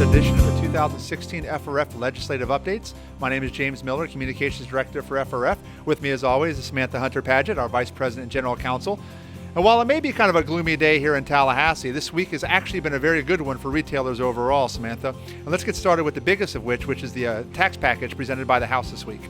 edition of the 2016 FRF Legislative Updates. My name is James Miller, Communications Director for FRF. With me as always is Samantha Hunter-Paget, our Vice President and General Counsel. And while it may be kind of a gloomy day here in Tallahassee, this week has actually been a very good one for retailers overall, Samantha. And let's get started with the biggest of which is the tax package presented by the House this week.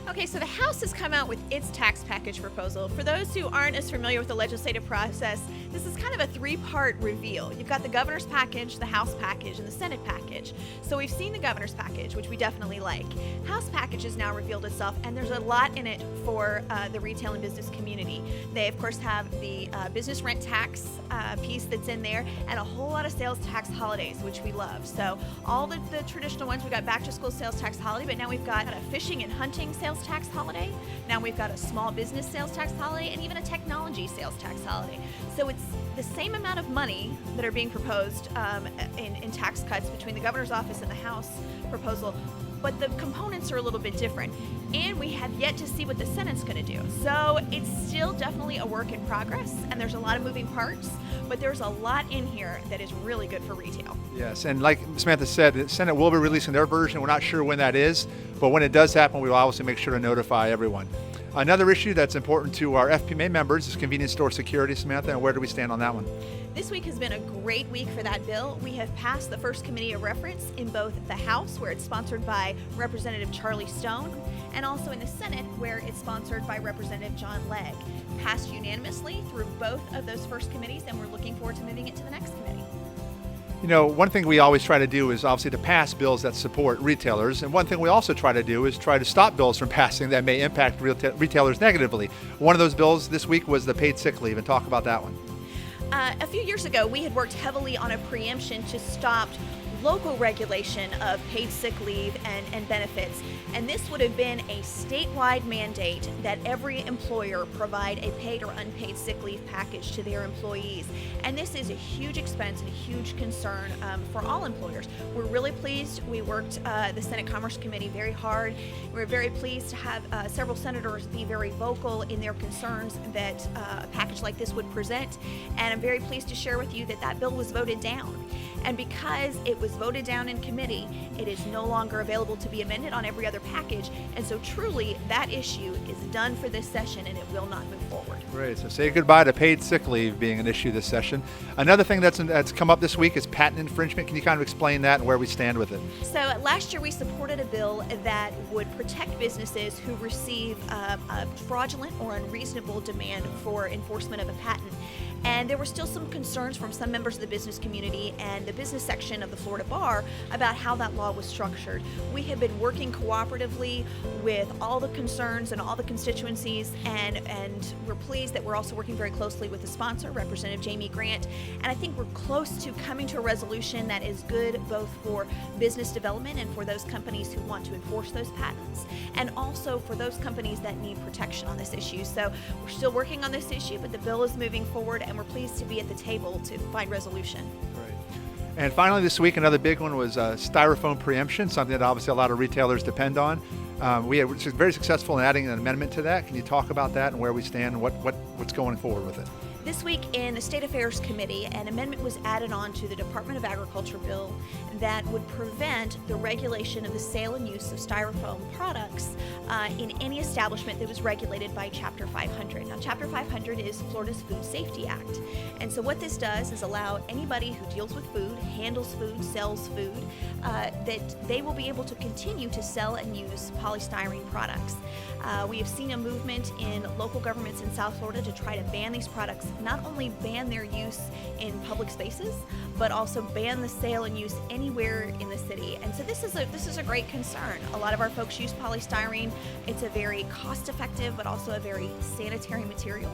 Okay, so the House has come out with its tax package proposal. For those who aren't as familiar with the legislative process, this is kind of a three-part reveal. You've got the governor's package, the House package, and the Senate package. So we've seen the governor's package, which we definitely like. House package has now revealed itself, and there's a lot in it for the retail and business community. They, of course, have the business rent tax piece that's in there, and a whole lot of sales tax holidays, which we love. So all the traditional ones, we've got back-to-school sales tax holiday, but now we've got a fishing and hunting sales tax holiday. Now we've got a small business sales tax holiday and even a technology sales tax holiday. So it's the same amount of money that are being proposed in tax cuts between the governor's office and the House proposal, but the components are a little bit different. And we have yet to see what the Senate's going to do. So it's still definitely a work in progress, and there's a lot of moving parts, but there's a lot in here that is really good for retail. Yes, and like Samantha said, the Senate will be releasing their version. We're not sure when that is, but when it does happen, we will obviously make sure to notify everyone. Another issue that's important to our FPMA members is convenience store security, Samantha, and where do we stand on that one? This week has been a great week for that bill. We have passed the first committee of reference in both the House, where it's sponsored by Representative Charlie Stone, and also in the Senate, where it's sponsored by Representative John Legg. Passed unanimously through both of those first committees, and we're looking forward to moving it to the next committee. You know, one thing we always try to do is obviously to pass bills that support retailers, and one thing we also try to do is try to stop bills from passing that may impact retailers negatively. One of those bills this week was the paid sick leave, and talk about that one. A few years ago, we had worked heavily on a preemption to stop local regulation of paid sick leave and benefits. And this would have been a statewide mandate that every employer provide a paid or unpaid sick leave package to their employees. And this is a huge expense and a huge concern for all employers. We're really pleased. We worked the Senate Commerce Committee very hard. We're very pleased to have several senators be very vocal in their concerns that a package like this would present. And I'm very pleased to share with you that that bill was voted down. And because it was voted down in committee, it is no longer available to be amended on every other package. And so truly, that issue is done for this session, and it will not move forward. Great. So say goodbye to paid sick leave being an issue this session. Another thing that's come up this week is patent infringement. Can you kind of explain that and where we stand with it? So last year we supported a bill that would protect businesses who receive a fraudulent or unreasonable demand for enforcement of a patent. And there were still some concerns from some members of the business community and the business section of the Florida Bar about how that law was structured. We have been working cooperatively with all the concerns and all the constituencies, and we're pleased that we're also working very closely with the sponsor, Representative Jamie Grant. And I think we're close to coming to a resolution that is good both for business development and for those companies who want to enforce those patents, and also for those companies that need protection on this issue. So we're still working on this issue, but the bill is moving forward, and we're pleased to be at the table to find resolution. Right. And finally this week, another big one was styrofoam preemption, something that obviously a lot of retailers depend on. We were very successful in adding an amendment to that. Can you talk about that and where we stand and what's going forward with it? This week in the State Affairs Committee, an amendment was added on to the Department of Agriculture bill that would prevent the regulation of the sale and use of styrofoam products in any establishment that was regulated by Chapter 500. Now, Chapter 500 is Florida's Food Safety Act. And so what this does is allow anybody who deals with food, handles food, sells food, that they will be able to continue to sell and use polystyrene products. We have seen a movement in local governments in South Florida to try to ban these products, not only ban their use in public spaces, but also ban the sale and use anywhere in the city. And so this is a great concern. A lot of our folks use polystyrene. It's a very cost-effective, but also a very sanitary material.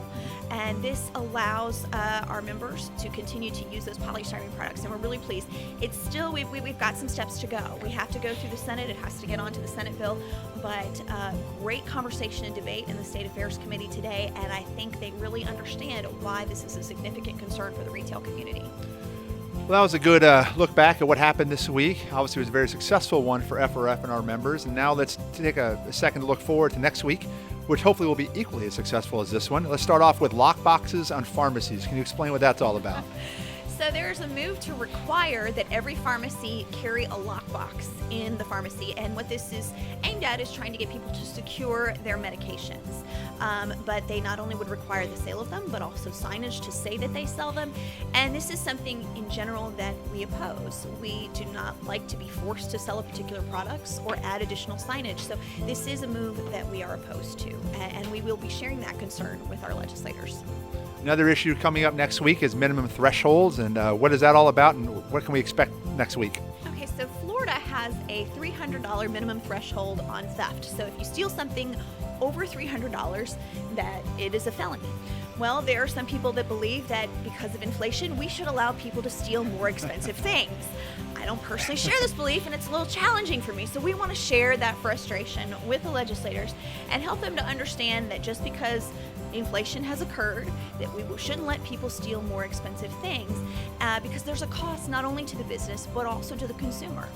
And this allows our members to continue to use those polystyrene products, and we're really pleased. It's still, we've got some steps to go. We have to go through the Senate. It has to get onto the Senate bill, but great conversation and debate in the State Affairs Committee today, and I think they really understand why this is a significant concern for the retail community. Well, that was a good look back at what happened this week. Obviously, it was a very successful one for FRF and our members. And now let's take a second to look forward to next week, which hopefully will be equally as successful as this one. Let's start off with lock boxes on pharmacies. Can you explain what that's all about? So there's a move to require that every pharmacy carry a lockbox in the pharmacy, and what this is aimed at is trying to get people to secure their medications. But they not only would require the sale of them, but also signage to say that they sell them, and this is something in general that we oppose. We do not like to be forced to sell a particular products or add additional signage, so this is a move that we are opposed to, and we will be sharing that concern with our legislators. Another issue coming up next week is minimum thresholds, and what is that all about, and what can we expect next week? Okay, so Florida has a $300 minimum threshold on theft. So if you steal something over $300, that it is a felony. Well, there are some people that believe that because of inflation, we should allow people to steal more expensive things. I don't personally share this belief, and it's a little challenging for me. So we want to share that frustration with the legislators and help them to understand that just because inflation has occurred, that we shouldn't let people steal more expensive things, because there's a cost not only to the business but also to the consumer.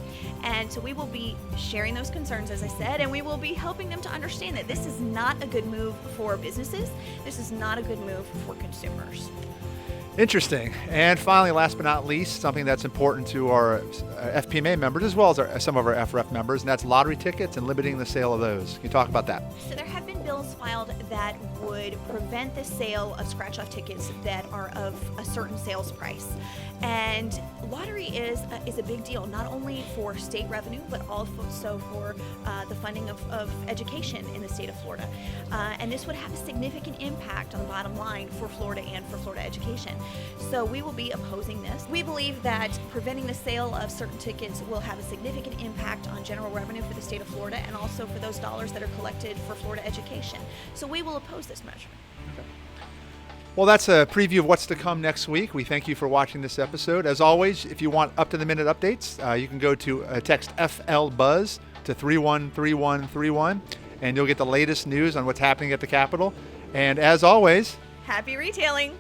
And so we will be sharing those concerns, as I said, and we will be helping them to understand that this is not a good move for businesses. This is not a good move for consumers. Interesting. And finally, last but not least, something that's important to our FPMA members as well as some of our FRF members, and that's lottery tickets and limiting the sale of those. Can you talk about that? So there have been bills filed that would prevent the sale of scratch-off tickets that are of a certain sales price. And lottery is a big deal, not only for state revenue, but also for the funding of education in the state of Florida. And this would have a significant impact on the bottom line for Florida and for Florida education. So we will be opposing this. We believe that preventing the sale of certain tickets will have a significant impact on general revenue for the state of Florida and also for those dollars that are collected for Florida education. So we will oppose this measure. Okay. Well, that's a preview of what's to come next week. We thank you for watching this episode. As always, if you want up-to-the-minute updates, you can go to text FLBuzz to 313131, and you'll get the latest news on what's happening at the Capitol. And as always, Happy retailing!